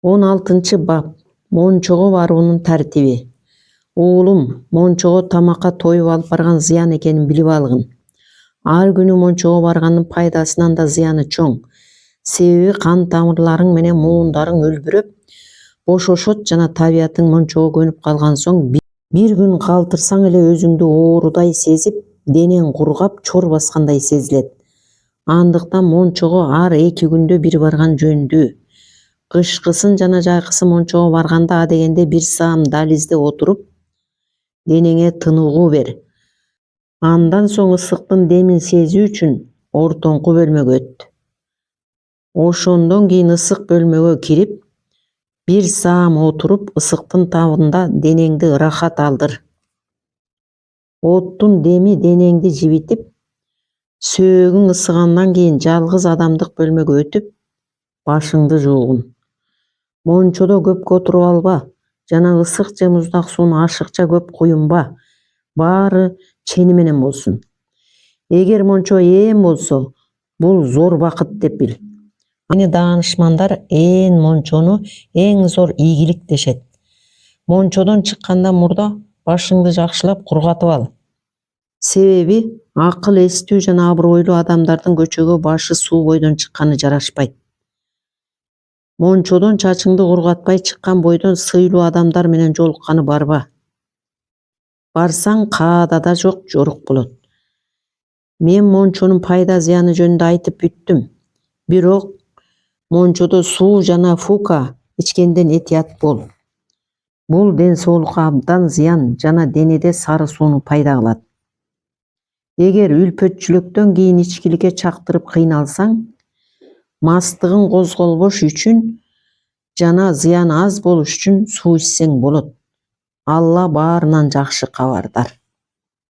16-бап Мончого баруунун тартиби. Уулум, Мончого тамакка тоюп алып барган зыян экенин билип алгын. Ар күнү Мончого барганын пайдасынан да зыяны чоң. Себеби кан тамырларың менен муундарың өлбүрөп, бошошот жана табиятың Мончого көнүп калган соң бир күн калтырсаң эле өзүңдү оорудай сезип, денең кургап, чор баскандай сезилет. Андыктан Мончого ар 2 күндө бир барган жөнүндүү. Кышкысын жана жайкысы Мончого барганда адегенде бир саам дализде отуруп, денеңе тыныгуу бер. Андан соң ысыктын демин сезүү үчүн ортоңку бөлмөгө өт. Ошондон кийин ысык бөлмөгө кирип, бир саам отуруп, ысыктын табында денеңди ырахат алдыр. Оттун деми денеңди жибитип, сөөгүң ысыгандан кийин жалгыз адамдык бөлмөгө өтүп, башыңды жуугун. Мончодо көпкө отуруп алба жана ысык же муздак сууну ашыкча көп куюнба. Баары чени менен болсун. Эгер Мончо ээн болсо, бул зор бакыт деп бил. Аны даанышмандар ээн Мончону эң зор ийгилик дешет. Мончодон чыккандан мурда башыңды жакшылап кургатып ал. Себеби акыл эстүү жана абройлуу адамдардын көчөгө башы суу бойдон чыкканы жарашпайт. Мончодон чачыңды кургатпай чыккан бойдон сыйлуу адамдар менен жолукканы барба. Барсаң каада да жок, жорук болот. Мен Мончонун пайда зыяны жөнүндө айтып бүттүм. Бирок Мончодо суу жана фука ичкенден этият бол. Бул ден соолукка абдан зыян жана денеде сары сууну пайда кылат. Эгер үлпөтчүлүктөн кийин ичкиликке чактырып кыйналсаң, мастыгың козголбош үчүн жана зыяны аз болуш үчүн суу ичсең болот. Алла баарынан жакшы кабардар.